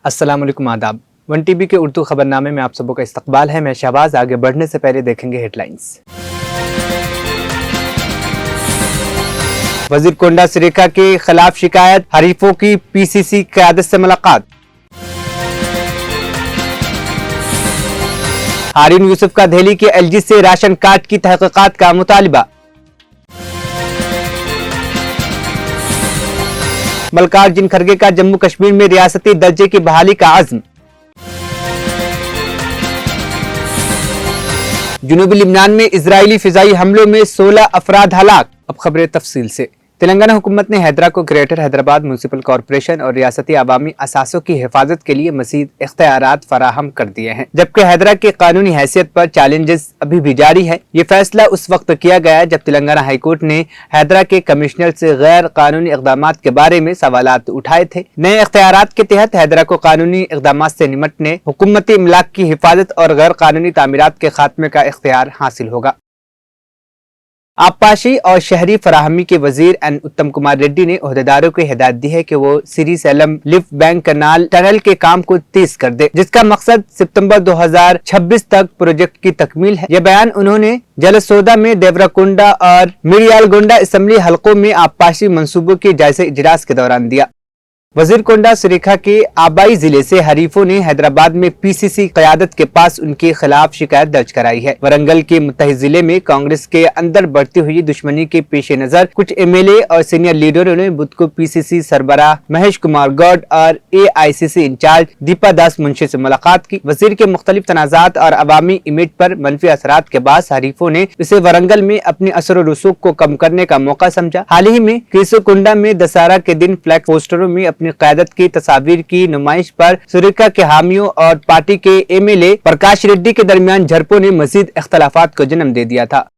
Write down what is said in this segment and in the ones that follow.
अस्सलाम वालेकुम, आदाब। वन टीवी के उर्दू खबरनामे में आप सबों का इस्तकबाल है। मैं शहबाज। आगे बढ़ने से पहले देखेंगे हेडलाइंस। वजीर कोंडा सिरेखा के खिलाफ शिकायत, हरीफों की पीसीसी क़यादत से मुलाकात। हारून यूसुफ का दिल्ली के एलजी से राशन कार्ड की तहकीकात का मुतालिबा। मल्लिकार्जुन खड़गे का जम्मू कश्मीर में रियासती दर्जे की बहाली का अज़्म। जनूबी लिबनान में इजरायली फिजाई हमलों में 16 अफराद हलाक। अब खबरें तफसील से। तेलंगाना हुकूमत ने हैदरा को ग्रेटर हैदराबाद म्यूनिसिपल कॉरपोरेशन और रियासती अवामी असासों की हिफाजत के लिए मजीद इख्तियारात फराहम कर दिए हैं, जबकि हैदरा की कानूनी हैसियत पर चैलेंजेस अभी भी जारी है। ये फैसला उस वक्त किया गया जब तेलंगाना हाईकोर्ट ने हैदरा के कमिश्नर से गैर कानूनी इकदाम के बारे में सवालात उठाए थे। नए इख्तियारात के तहत हैदरा को कानूनी इकदाम से निमटने, हुकूमती इमलाक की हिफाजत और गैर कानूनी तामीरात के खात्मे का इख्तियार हासिल होगा। आबपाशी और शहरी फराहमी के वजीर एन उत्तम कुमार रेड्डी ने ओहदेदारों को हिदायत दी है कि वो श्री सैलम लिफ्ट बैंक कनाल टनल के काम को तेज कर दे, जिसका मकसद सितंबर 2026 तक प्रोजेक्ट की तकमील है। यह बयान उन्होंने जलसोदा में देवराकुंडा और मिरियालगोंडा असम्बली हलकों में आबपाशी मंसूबों के जायजे इजलास के दौरान दिया। वजीर कोंडा सिरेखा के आबाई जिले से हरीफों ने हैदराबाद में पीसीसी क़यादत के पास उनके खिलाफ शिकायत दर्ज कराई है। वरंगल के मुत्तहिद जिले में कांग्रेस के अंदर बढ़ती हुई दुश्मनी के पेश नजर कुछ एमएलए और सीनियर लीडरों ने बुध को पीसीसी सरबराह महेश कुमार गौड़ और एआईसीसी इंचार्ज दीपा दास मुंशी से मुलाकात की। वजीर के मुख्तलिफ तनाजात और अवामी इमेज पर मनफी असरात के बाद हरीफों ने इसे वरंगल में अपने असर और रसूख को कम करने का मौका समझा। हाल ही में केसोकुंडा में दशहरा के दिन फ्लैग पोस्टरों में अपनी क़यादत की तस्वीर की नुमाइश पर सिरेखा के हामियों और पार्टी के एमएलए प्रकाश रेड्डी के दरमियान झड़पों ने मजीद इख्तलाफात को जन्म दे दिया था।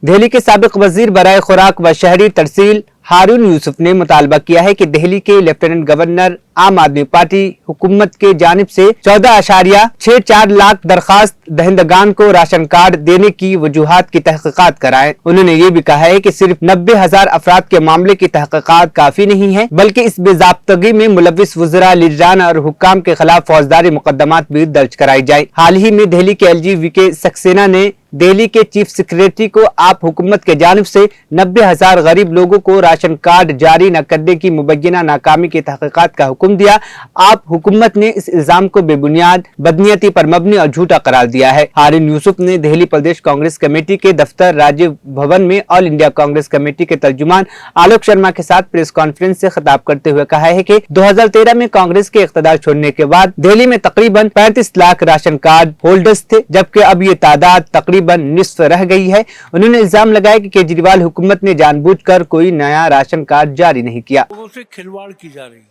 दिल्ली के साबिक वजीर बराए खुराक व शहरी तरसील हारून यूसुफ ने मुतालबा किया है कि दिल्ली के लेफ्टिनेंट गवर्नर आम आदमी पार्टी हुकूमत के जानिब से 14.64 लाख दरखास्त दहिंदगान को राशन कार्ड देने की वजूहात की तहकीकात कराएं। उन्होंने ये भी कहा है कि सिर्फ 90,000 अफराद के मामले की तहकीकात काफी नहीं है, बल्कि इस बेजाब्तगी में मुलविस वज़रा, लीडरान और हुक्काम के खिलाफ फौजदारी मुकदमात भी दर्ज कराई जाए। हाल ही में दिल्ली के एलजी वीके सक्सेना ने दिल्ली के चीफ सेक्रेटरी को आप हुकूमत के जानिब से 90,000 गरीब लोगों को राशन कार्ड जारी न करने की मुबैना नाकामी की तहकीकात का हुक्म दिया। आप हुकूमत ने इस इल्जाम को बेबुनियाद, बदनीयती पर मबनी और झूठा करार दिया है। हारून यूसुफ ने दिल्ली प्रदेश कांग्रेस कमेटी के दफ्तर राजीव भवन में ऑल इंडिया कांग्रेस कमेटी के तर्जुमान आलोक शर्मा के साथ प्रेस कॉन्फ्रेंस से खिताब करते हुए कहा है कि 2013 में कांग्रेस के इख्तियार छोड़ने के बाद दिल्ली में तकरीबन 35 लाख राशन कार्ड होल्डर्स थे, जबकि अब ये तादाद तकरीबन निस्फ रह गई है। उन्होंने इल्जाम लगाया कि केजरीवाल हुकूमत ने जानबूझकर कोई नया राशन कार्ड जारी नहीं किया। लोगों से खिलवाड़ की जा रही है।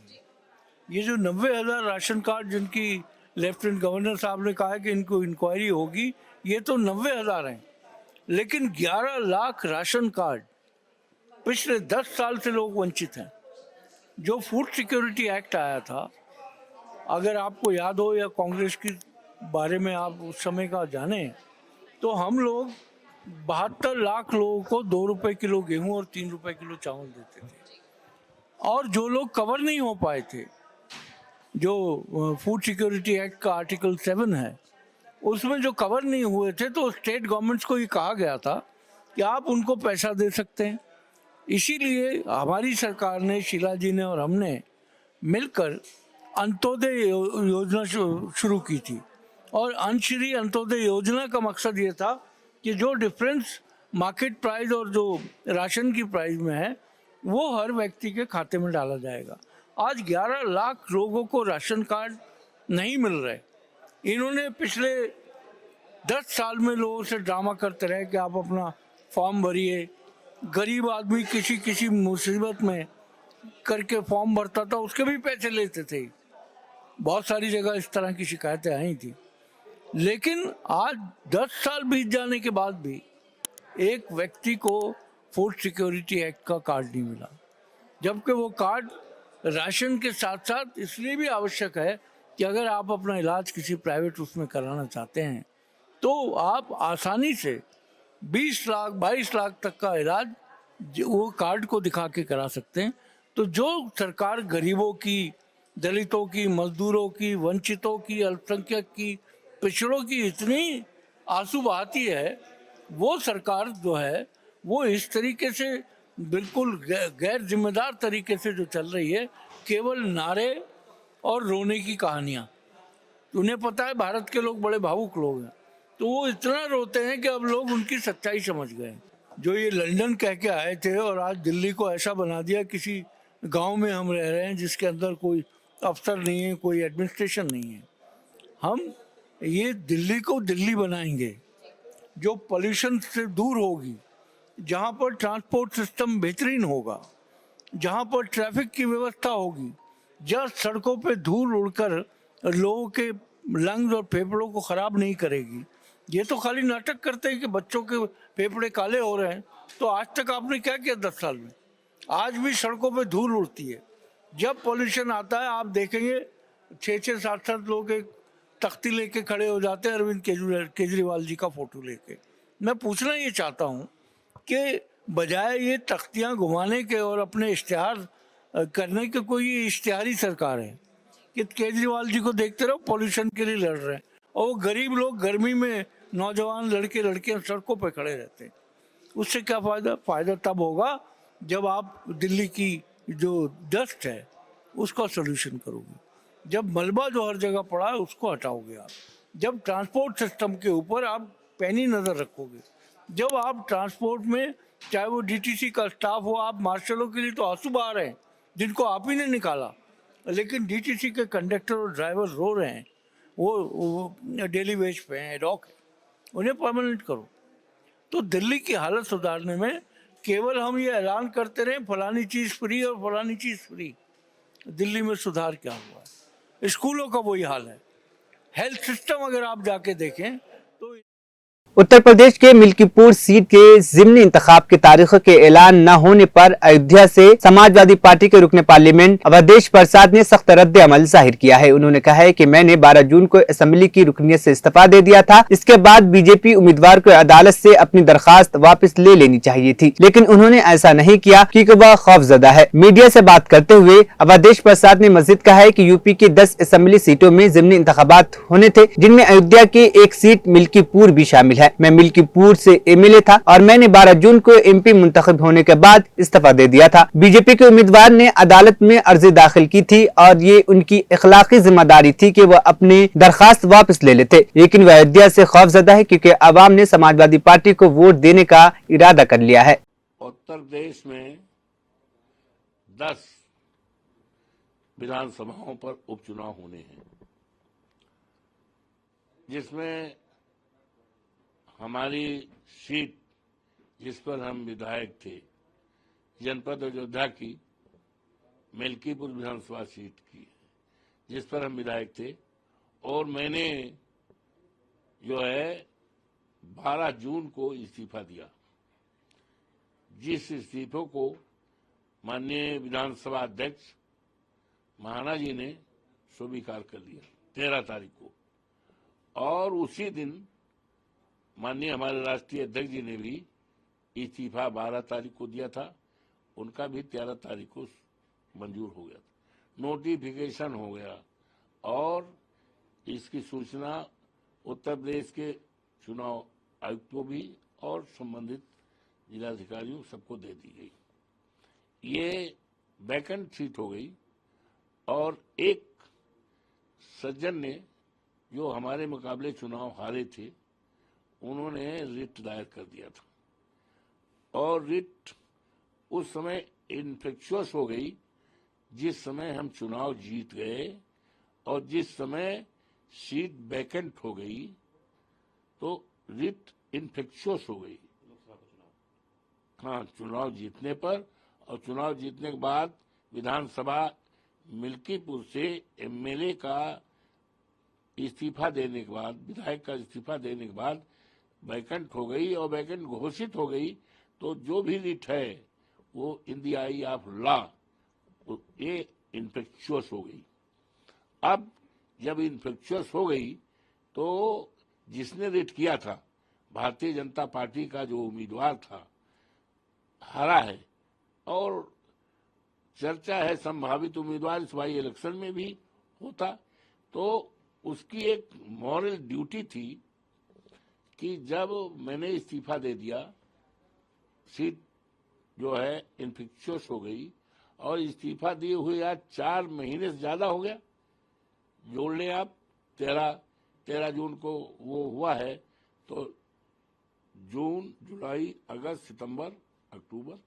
ये जो 90,000 राशन कार्ड जिनकी लेफ्टिनेंट गवर्नर साहब ने कहा है कि इनको इंक्वायरी होगी, ये तो 90,000 हैं, लेकिन 11 लाख राशन कार्ड पिछले 10 साल से लोग वंचित हैं। जो फूड सिक्योरिटी एक्ट आया था, अगर आपको याद हो या कांग्रेस के बारे में आप उस समय का जाने, तो हम लोग 72 लाख लोगों को 2 रुपए किलो गेहूं और 3 रुपए किलो चावल देते थे। और जो लोग कवर नहीं हो पाए थे, जो फूड सिक्योरिटी एक्ट का आर्टिकल 7 है, उसमें जो कवर नहीं हुए थे, तो स्टेट गवर्नमेंट्स को ये कहा गया था कि आप उनको पैसा दे सकते हैं। इसीलिए हमारी सरकार ने, शीला जी ने और हमने मिलकर अंत्योदय योजना शुरू की थी। और अंशश्री अंत्योदय योजना का मकसद ये था कि जो डिफरेंस मार्केट प्राइस और जो राशन की प्राइस में है, वो हर व्यक्ति के खाते में डाला जाएगा। आज 11 लाख लोगों को राशन कार्ड नहीं मिल रहे। इन्होंने पिछले 10 साल में लोगों से ड्रामा करते रहे कि आप अपना फॉर्म भरिए। गरीब आदमी किसी मुसीबत में करके फॉर्म भरता था, उसके भी पैसे लेते थे। बहुत सारी जगह इस तरह की शिकायतें आई थी। लेकिन आज 10 साल बीत जाने के बाद भी एक व्यक्ति को फूड सिक्योरिटी एक्ट का कार्ड नहीं मिला, जबकि वो कार्ड राशन के साथ साथ इसलिए भी आवश्यक है कि अगर आप अपना इलाज किसी प्राइवेट उसमें कराना चाहते हैं, तो आप आसानी से 20 लाख 22 लाख तक का इलाज वो कार्ड को दिखा के करा सकते हैं। तो जो सरकार गरीबों की दलितों की, मजदूरों की, वंचितों की, अल्पसंख्यक की, पिछड़ों की इतनी आंसू बहाती है। वो सरकार जो है वो इस तरीके से बिल्कुल गैर जिम्मेदार तरीके से जो चल रही है, केवल नारे और रोने की कहानियां। उन्हें पता है भारत के लोग बड़े भावुक लोग हैं, तो वो इतना रोते हैं कि अब लोग उनकी सच्चाई समझ गए। जो ये लंदन कह के आए थे और आज दिल्ली को ऐसा बना दिया, किसी गांव में हम रह रहे हैं जिसके अंदर कोई अफसर नहीं है, कोई एडमिनिस्ट्रेशन नहीं है। हम ये दिल्ली को दिल्ली बनाएंगे जो पोल्यूशन से दूर होगी, जहाँ पर ट्रांसपोर्ट सिस्टम बेहतरीन होगा, जहाँ पर ट्रैफिक की व्यवस्था होगी, जहाँ सड़कों पे धूल उड़कर लोगों के लंग्स और फेफड़ों को खराब नहीं करेगी। ये तो खाली नाटक करते हैं कि बच्चों के फेफड़े काले हो रहे हैं। तो आज तक आपने क्या किया 10 साल में? आज भी सड़कों पे धूल उड़ती है। जब पॉल्यूशन आता है आप देखेंगे 6-6, 7-7 लोग एक तख्ती लेके खड़े हो जाते हैं अरविंद केजरीवाल जी का फोटो लेके। मैं पूछना ये चाहता हूँ कि बजाय ये तख्तियां घुमाने के और अपने इश्तिहार करने के, कोई ये इश्तिहारी सरकार है कि केजरीवाल जी को देखते रहो पॉल्यूशन के लिए लड़ रहे हैं, और वो गरीब लोग गर्मी में नौजवान लड़के लड़कियां सड़कों पर खड़े रहते हैं। उससे क्या फायदा? फायदा तब होगा जब आप दिल्ली की जो डस्ट है उसका सोल्यूशन करोगे, जब मलबा जो हर जगह पड़ा है उसको हटाओगे आप, जब ट्रांसपोर्ट सिस्टम के ऊपर आप पैनी नज़र रखोगे, जब आप ट्रांसपोर्ट में चाहे वो डीटीसी का स्टाफ हो, आप मार्शलों के लिए तो आंसू बहा रहे हैं जिनको आप ही ने निकाला, लेकिन डीटीसी के कंडक्टर और ड्राइवर रो रहे हैं, वो डेली वेज पे हैं, एडॉक है, उन्हें परमानेंट करो। तो दिल्ली की हालत सुधारने में केवल हम ये ऐलान करते रहे फलानी चीज़ फ्री और फलानी चीज़ फ्री, दिल्ली में सुधार क्या हुआ है? स्कूलों का वही हाल है। हेल्थ सिस्टम अगर आप जाके देखें तो उत्तर प्रदेश के मिल्कीपुर सीट के जिमनी इंतखाब की तारीखों के ऐलान न होने पर अयोध्या से समाजवादी पार्टी के रुकने पार्लियामेंट अवधेश प्रसाद ने सख्त रद्द अमल जाहिर किया है। उन्होंने कहा है कि मैंने 12 जून को असेंबली की रुकनियत से इस्तीफा दे दिया था। इसके बाद बीजेपी उम्मीदवार को अदालत से अपनी दरखास्त वापस ले लेनी चाहिए थी, लेकिन उन्होंने ऐसा नहीं किया क्योंकि वह खौफजदा है। मीडिया से बात करते हुए अवधेश प्रसाद ने मजीद कहा है कि यूपी की 10 असेंबली सीटों में जिमनी इंतखाबात होने थे, जिनमें अयोध्या की एक सीट मिल्कीपुर भी शामिल है। मैं मिल्कीपुर से एमएलए था और मैंने 12 जून को एमपी मुंतखब होने के बाद इस्तीफा दे दिया था। बीजेपी के उम्मीदवार ने अदालत में अर्जी दाखिल की थी और ये उनकी इखलाकी जिम्मेदारी थी कि वह अपनी दरखास्त वापस ले लेते, लेकिन वह अयोध्या से खौफजदा है क्योंकि अवाम ने समाजवादी पार्टी को वोट देने का इरादा कर लिया है। उत्तर प्रदेश में 10 विधानसभाओं पर उपचुनाव होने हैं, जिसमें हमारी सीट जिस पर हम विधायक थे, जनपद अयोध्या की मिल्कीपुर विधानसभा सीट की, जिस पर हम विधायक थे, और मैंने जो है 12 जून को इस्तीफा दिया, जिस इस्तीफे को माननीय विधानसभा अध्यक्ष महाना जी ने स्वीकार कर लिया 13 तारीख को, और उसी दिन माननीय हमारे राष्ट्रीय अध्यक्ष जी ने भी इस्तीफा 12 तारीख को दिया था, उनका भी 13 तारीख को मंजूर हो गया था, नोटिफिकेशन हो गया, और इसकी सूचना उत्तर प्रदेश के चुनाव आयुक्त को भी और संबंधित जिलाधिकारियों सबको दे दी गई। ये वैकेंट सीट हो गई, और एक सज्जन ने जो हमारे मुकाबले चुनाव हारे थे, उन्होंने रिट दायर कर दिया था, और रिट उस समय इन्फेक्शुअस हो गई जिस समय हम चुनाव जीत गए, और जिस समय सीट वैकेंट हो गई तो रिट इन्फेक्शुअस हो गई। हाँ, चुनाव जीतने पर, और चुनाव जीतने के बाद विधानसभा मिल्कीपुर से एमएलए का इस्तीफा देने के बाद, विधायक का इस्तीफा देने के बाद वैकेंट हो गई, और वैकेंट घोषित हो गई, तो जो भी रिट है वो in the I of law ये इन्फेक्शुअस हो गई। अब जब इन्फेक्शुअस हो गई तो जिसने रिट किया था, भारतीय जनता पार्टी का जो उम्मीदवार था, हारा है, और चर्चा है संभावित उम्मीदवार इस बाई इलेक्शन में भी होता, तो उसकी एक मॉरल ड्यूटी थी कि जब मैंने इस्तीफा दे दिया, सीट जो है इन्फेक्शियस हो गई और इस्तीफा दिए हुए आज 4 महीने से ज्यादा हो गया, जोड़ लें आप 13 जून को वो हुआ है, तो जून, जुलाई, अगस्त, सितंबर, अक्टूबर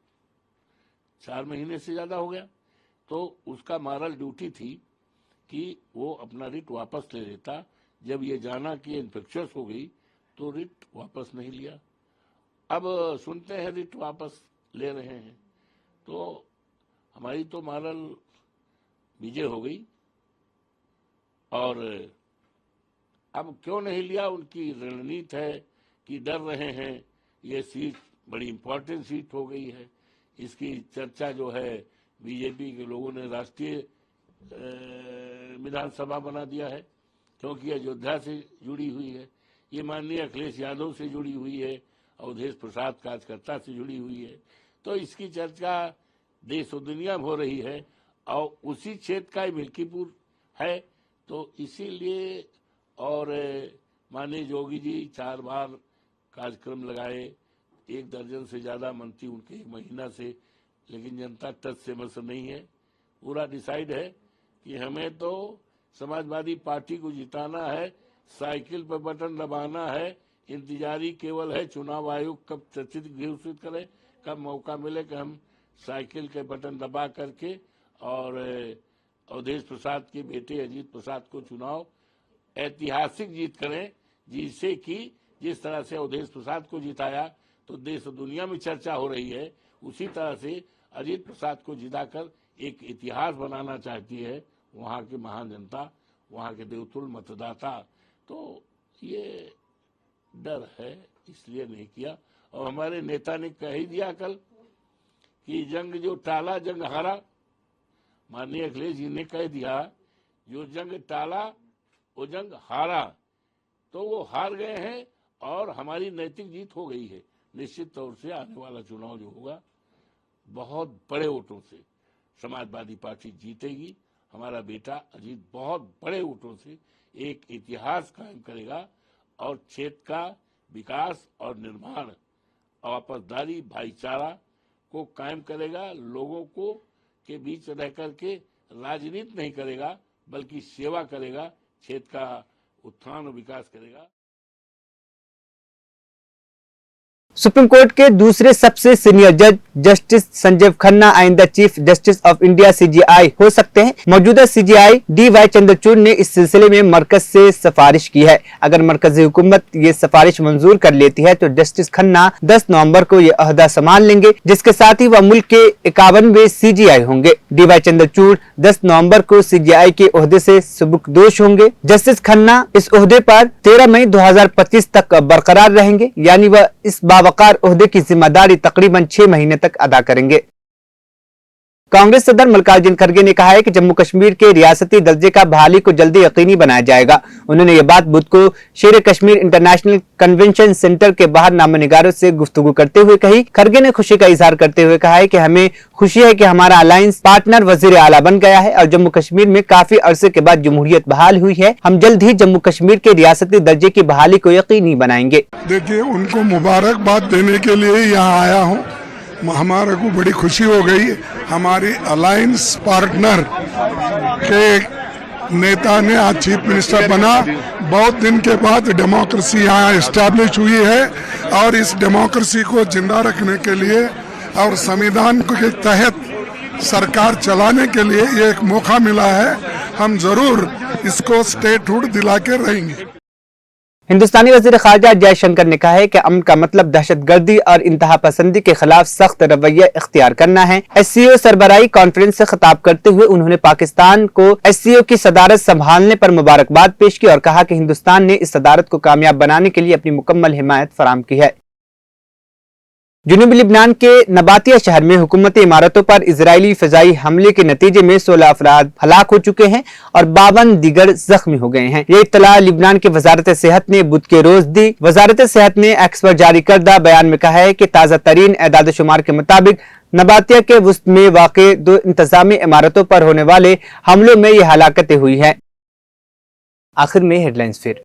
4 महीने से ज्यादा हो गया। तो उसका मॉरल ड्यूटी थी कि वो अपना रिट वापस ले लेता। जब ये जाना कि इन्फेक्शियस हो गई तो रिट वापस नहीं लिया। अब सुनते हैं रिट वापस ले रहे हैं, तो हमारी तो मॉरल विजय हो गई। और अब क्यों नहीं लिया, उनकी रणनीति है कि डर रहे हैं, ये सीट बड़ी इंपॉर्टेंट सीट हो गई है। इसकी चर्चा जो है बीजेपी के लोगों ने राष्ट्रीय विधानसभा बना दिया है, क्योंकि अयोध्या से जुड़ी हुई है, ये माननीय अखिलेश यादव से जुड़ी हुई है, अवधेश प्रसाद कार्यकर्ता से जुड़ी हुई है। तो इसकी चर्चा देश और दुनिया में हो रही है और उसी क्षेत्र का ही मिल्कीपुर है, तो इसीलिए। और माननीय योगी जी 4 बार कार्यक्रम लगाए, 1 दर्जन से ज्यादा मंत्री उनके 1 महीना से, लेकिन जनता टच से मस नहीं है। पूरा डिसाइड है कि हमें तो समाजवादी पार्टी को जिताना है, साइकिल पर बटन दबाना है, इंतजारी केवल है चुनाव आयोग कब चर्चित घोषित करे, कब मौका मिले कि हम साइकिल के बटन दबा करके और अवधेश प्रसाद के बेटे अजीत प्रसाद को चुनाव ऐतिहासिक जीत करें, जिससे कि जिस तरह से अवधेश प्रसाद को जिताया तो देश और दुनिया में चर्चा हो रही है, उसी तरह से अजीत प्रसाद को जिताकर एक इतिहास बनाना चाहती है वहां की महान जनता, वहां के देवतुल्य मतदाता। तो ये डर है, इसलिए नहीं किया। और हमारे नेता ने कह ही दिया कल कि जंग जो टाला जंग हारा। माननीय अखिलेश जी ने कह दिया जो जंग टाला वो जंग हारा, तो वो हार गए हैं और हमारी नैतिक जीत हो गई है। निश्चित तौर से आने वाला चुनाव जो होगा बहुत बड़े वोटों से समाजवादी पार्टी जीतेगी। हमारा बेटा अजीत बहुत बड़े वोटों से एक इतिहास कायम करेगा और क्षेत्र का विकास और निर्माण, आपसदारी, भाईचारा को कायम करेगा। लोगों को के बीच रह करके राजनीति नहीं करेगा, बल्कि सेवा करेगा, क्षेत्र का उत्थान और विकास करेगा। सुप्रीम कोर्ट के दूसरे सबसे सीनियर जज जस्टिस संजीव खन्ना आइंदा chief justice of India CJI हो सकते हैं। मौजूदा सीजेआई डी.वाई. चंद्रचूड़ ने इस सिलसिले में मरकज से सिफारिश की है। अगर मरकजी हुकूमत ये सिफारिश मंजूर कर लेती है तो जस्टिस खन्ना 10 नवंबर को ये अहदा संभाल लेंगे, जिसके साथ ही वह मुल्क के 51वें सीजेआई होंगे। डी.वाई. चंद्रचूड़ 10 नवंबर को सीजेआई के ओहदे से सुबुकदोश होंगे। जस्टिस खन्ना इस ओहदे पर 13 मई 2025 तक बरकरार रहेंगे, यानी वह इस वकार ओहदे की जिम्मेदारी तकरीबन 6 महीने तक अदा करेंगे। कांग्रेस सदर मल्लिकार्जुन खड़गे ने कहा है कि जम्मू कश्मीर के रियासती दर्जे का बहाली को जल्दी यकीनी बनाया जाएगा। उन्होंने ये बात बुध को शेर कश्मीर इंटरनेशनल कन्वेंशन सेंटर के बाहर नामनिगारों से गुफ्तगू करते हुए कही। खड़गे ने खुशी का इजहार करते हुए कहा है कि हमें खुशी है कि हमारा अलायंस पार्टनर वजीर आला बन गया है और जम्मू कश्मीर में काफी अरसे के बाद जमहूरियत बहाल हुई है। हम जल्द ही जम्मू कश्मीर के रियासती दर्जे की बहाली को यकीनी बनाएंगे। देखिए, उनको मुबारकबाद देने के लिए यहाँ आया हूँ। हमारे को बड़ी खुशी हो गई। हमारी अलायंस पार्टनर के नेता ने आज चीफ मिनिस्टर बना। बहुत दिन के बाद डेमोक्रेसी यहाँ एस्टैब्लिश हुई है और इस डेमोक्रेसी को जिंदा रखने के लिए और संविधान के तहत सरकार चलाने के लिए ये एक मौका मिला है। हम जरूर इसको स्टेटहुड दिला के रहेंगे। हिंदुस्तानी वजीर खारजा जयशंकर ने कहा है कि अमन का मतलब दहशतगर्दी और इंतहा पसंदी के खिलाफ सख्त रवैया इख्तियार करना है। एससीओ सरबराही कॉन्फ्रेंस से खिताब करते हुए उन्होंने पाकिस्तान को एससीओ की सदारत संभालने पर मुबारकबाद पेश की और कहा कि हिंदुस्तान ने इस सदारत को कामयाब बनाने के लिए अपनी मुकम्मल हिमायत फराम की है। जुनूबी लिबनान के नबातिया शहर में हुकूमती इमारतों पर इजरायली फिजाई हमले के नतीजे में 16 अफराद हलाक हो चुके हैं और 52 दीगर जख्मी हो गए हैं। ये इत्तला लिबनान की वजारत सेहत ने बुध के रोज दी। वजारत सेहत ने एक्स पर जारी करदा बयान में कहा है कि ताज़ा तरीन एदाद शुमार के मुताबिक नबातिया के वुस्त में वाक़े 2 इंतजामी इमारतों पर होने वाले हमलों में ये हलाकतें हुई है। आखिर में हेडलाइंस फिर।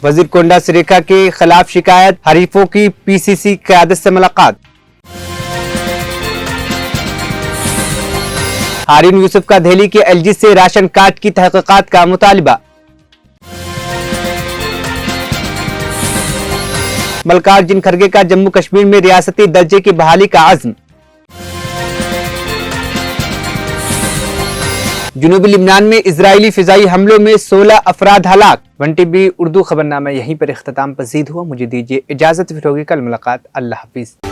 वजीर कोंडा सरेखा के खिलाफ शिकायत, हरीफों की पीसीसी क़यादत से मुलाकात। हारून यूसुफ का दिल्ली के एलजी से राशन कार्ड की तहकीकात का मुतालिबा। मल्लिकार्जुन खड़गे का जम्मू कश्मीर में रियासती दर्जे की बहाली का अज़्म। जुनूबी लिबनान में इजरायली फिजाई हमलों में 16 अफराद हलाक। 1TV उर्दू खबरनामा यहीं पर इख्तिताम पसीद हुआ। मुझे दीजिए इजाजत, फिर होगी कल मुलाकात। अल्लाह हाफिज।